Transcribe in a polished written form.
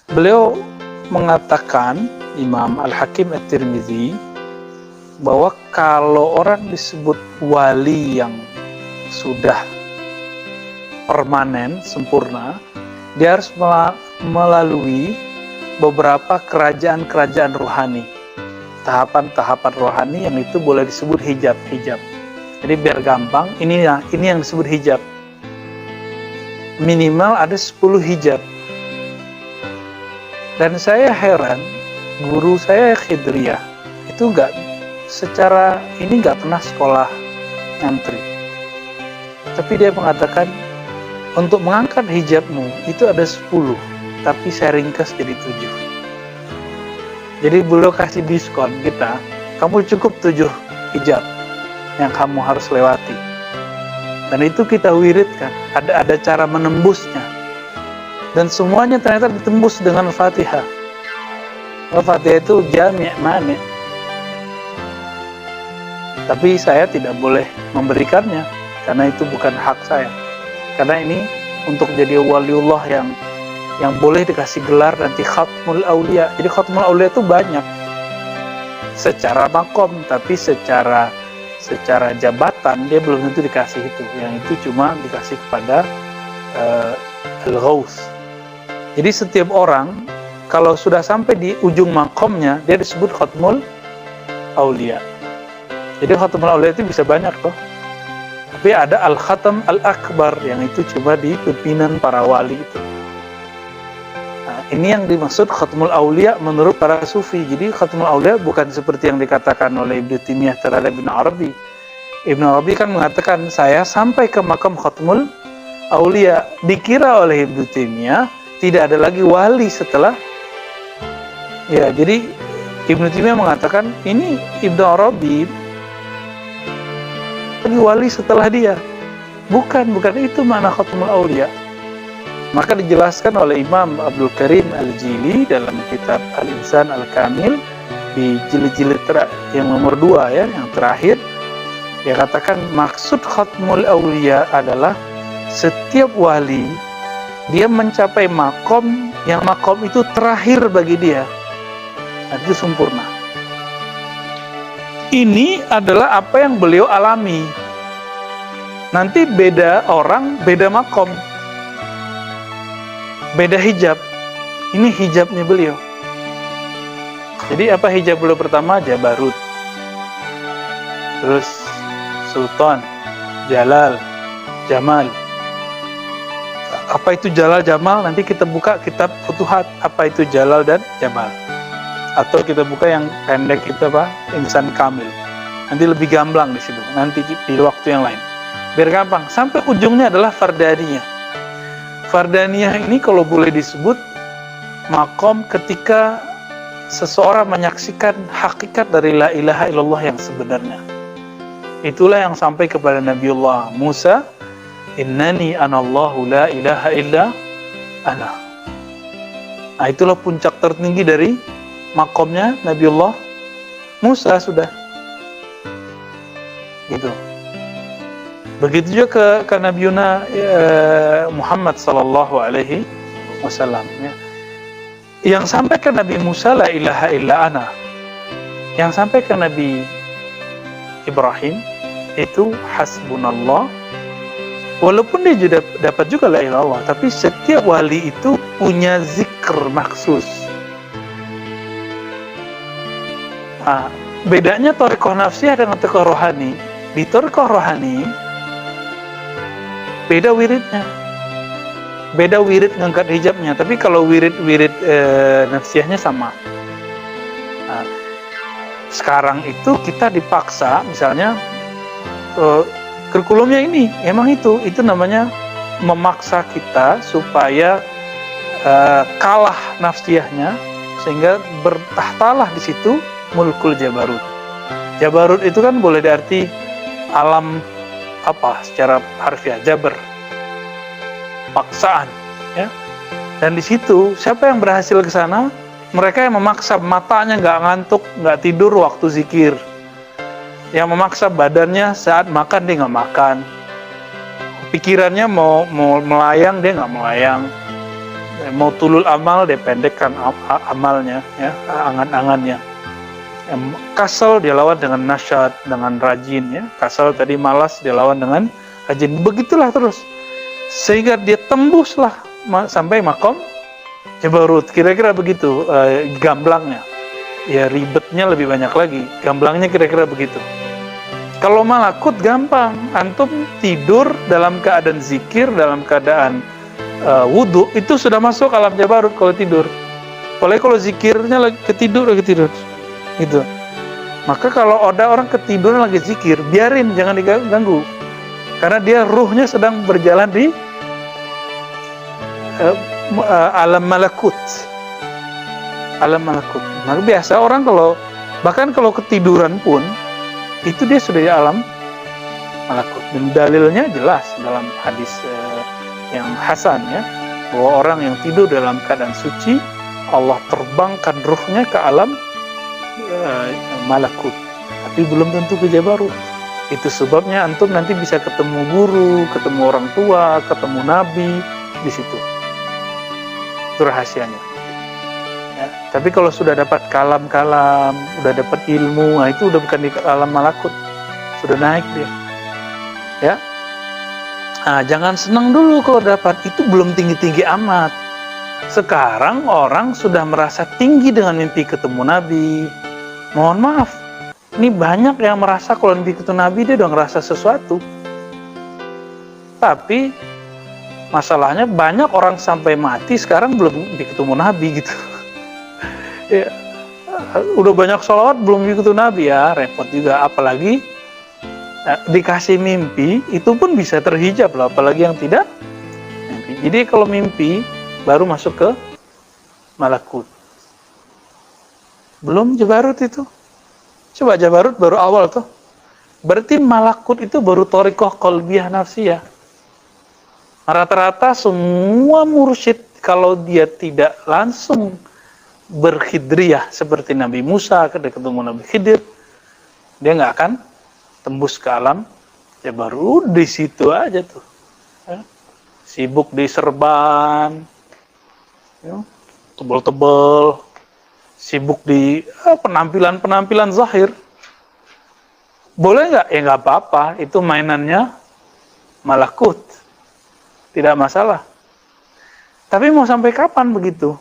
Beliau mengatakan, Imam Al-Hakim At-Tirmidzi, bahwa kalau orang disebut wali yang sudah permanen, sempurna, dia harus melalui beberapa kerajaan-kerajaan rohani, tahapan-tahapan rohani yang itu boleh disebut hijab-hijab. Jadi biar gampang, ini yang disebut hijab. Minimal ada 10 hijab. Dan saya heran, guru saya Khidriyah itu nggak pernah sekolah nyantri. Tapi dia mengatakan, untuk mengangkat hijabmu itu ada 10, tapi saya ringkas jadi 7. Jadi beliau kasih diskon kita, kamu cukup 7 hijab yang kamu harus lewati. Dan itu kita wiridkan, ada cara menembusnya. Dan semuanya ternyata ditembus dengan Fatihah. Fatihah itu jami' mani'. Tapi saya tidak boleh memberikannya, karena itu bukan hak saya. Karena ini untuk jadi waliullah yang boleh dikasih gelar nanti Khatmul Aulia. Jadi Khatmul Aulia itu banyak. Secara makom, tapi secara jabatan dia belum tentu dikasih itu. Yang itu cuma dikasih kepada Al-Ghaus. Jadi setiap orang kalau sudah sampai di ujung makomnya, dia disebut Khatmul Aulia. Jadi Khatmul Aulia itu bisa banyak toh. Tapi ada Al-Khatam Al-Akbar yang itu cuma di pimpinan para wali itu. Nah, ini yang dimaksud Khatmul Aulia menurut para sufi. Jadi Khatmul Aulia bukan seperti yang dikatakan oleh Ibnu Taimiyah terhadap Ibnu Arabi. Ibnu Arabi kan mengatakan, saya sampai ke makam Khatmul Aulia. Dikira oleh Ibnu Taimiyah tidak ada lagi wali setelah. Ya, jadi Ibnu Taimiyah mengatakan ini Ibnu Arabi lagi wali setelah dia. Bukan itu makna Khatmul Aulia. Maka dijelaskan oleh Imam Abdul Karim Al-Jili dalam kitab Al-Insan Al-Kamil di jilid-jilid yang nomor 2 ya, yang terakhir. Dia katakan maksud Khatmul Aulia adalah setiap wali dia mencapai makom yang makom itu terakhir bagi dia. Nah, itu sempurna. Ini adalah apa yang beliau alami. Nanti beda orang, beda makom, beda hijab. Ini hijabnya beliau. Jadi apa hijab beliau pertama? Jabarut. Terus Sultan, Jalal, Jamal. Apa itu Jalal Jamal? Nanti kita buka kitab Futuhat. Apa itu Jalal dan Jamal? Atau kita buka yang pendek itu apa? Insan Kamil. Nanti lebih gamblang di situ. Nanti di waktu yang lain. Biar gampang. Sampai ujungnya adalah Fardaniyah. Fardaniyah ini kalau boleh disebut makom ketika seseorang menyaksikan hakikat dari la ilaha illallah yang sebenarnya. Itulah yang sampai kepada Nabiullah Musa, innani anallahu la ilaha illa ana. Nah, itulah puncak tertinggi dari makomnya Nabiullah Musa sudah. Gitu. Begitu juga ke Nabiuna Muhammad sallallahu alaihi wasallam ya. Yang sampai ke Nabi Musa la ilaha illa ana. Yang sampai ke Nabi Ibrahim itu hasbunallah. Walaupun dia juga dapat juga la ilaha illallah, tapi setiap wali itu punya zikr maksus. Nah, bedanya thariqah nafsiyah dengan thariqah rohani. Di thariqah rohani beda wiridnya, beda wirid ngangkat hijabnya. Tapi kalau wirid nafsiyahnya sama. Nah, sekarang itu kita dipaksa, misalnya kurikulumnya ini, emang itu namanya memaksa kita supaya kalah nafsiyahnya, sehingga bertahtalah di situ mulkul jabarut. Jabarut itu kan boleh diarti alam apa secara harfiah, jabar, paksaan, ya. Dan di situ siapa yang berhasil ke sana? Mereka yang memaksa matanya nggak ngantuk, nggak tidur waktu zikir, yang memaksa badannya saat makan dia nggak makan, pikirannya mau melayang dia nggak melayang. Mau tulul amal dia pendekkan amalnya, ya, angan-angannya. Kasal dia lawan dengan nasyad, dengan rajin, ya. Kasal tadi malas dia lawan dengan rajin. Begitulah terus. Sehingga dia tembuslah sampai makom jabarut. Kira-kira begitu gamblangnya. Ya ribetnya lebih banyak lagi. Gamblangnya kira-kira begitu. Kalau malakut gampang. Antum tidur dalam keadaan zikir, dalam keadaan wudhu, itu sudah masuk alam jabarut kalau tidur. Apalagi kalau zikirnya lagi ketidur. Gitu. Maka kalau ada orang ketiduran lagi zikir, biarin, jangan diganggu. Karena dia ruhnya sedang berjalan di alam malakut. Alam malakut. Maka biasa orang bahkan kalau ketiduran pun, itu dia sudah di alam malakut. Dan dalilnya jelas dalam hadis yang hasan, ya, bahwa orang yang tidur dalam keadaan suci, Allah terbangkan ruhnya ke alam malakut, tapi belum tentu ke jabarut. Itu sebabnya antum nanti bisa ketemu guru, ketemu orang tua, ketemu nabi di situ. Itu rahasianya. Ya, tapi kalau sudah dapat kalam-kalam, udah dapat ilmu, nah itu udah bukan di alam malakut, sudah naik dia. Ya, nah, jangan senang dulu kalau dapat, itu belum tinggi-tinggi amat. Sekarang orang sudah merasa tinggi dengan mimpi ketemu nabi. Mohon maaf, ini banyak yang merasa kalau mimpi ketemu Nabi dia udah ngerasa sesuatu. Tapi masalahnya banyak orang sampai mati sekarang belum mimpi ketemu Nabi gitu. Ya, udah banyak sholawat belum mimpi ketemu Nabi, ya repot juga. Apalagi dikasih mimpi itu pun bisa terhijab loh, apalagi yang tidak mimpi. Jadi kalau mimpi baru masuk ke malakut. Belum jabarut itu. Coba jabarut baru awal tuh. Berarti malakut itu baru thariqah qalbiyah nafsiyah. Rata-rata semua mursyid kalau dia tidak langsung berkhidriyah seperti Nabi Musa ketika ketemu Nabi Khidir, dia nggak akan tembus ke alam jabarut. Di situ aja tuh. Ya. Sibuk di serban, ya, tebel-tebel. Sibuk di penampilan-penampilan zahir. Boleh nggak? Ya nggak apa-apa. Itu mainannya malakut. Tidak masalah. Tapi mau sampai kapan begitu?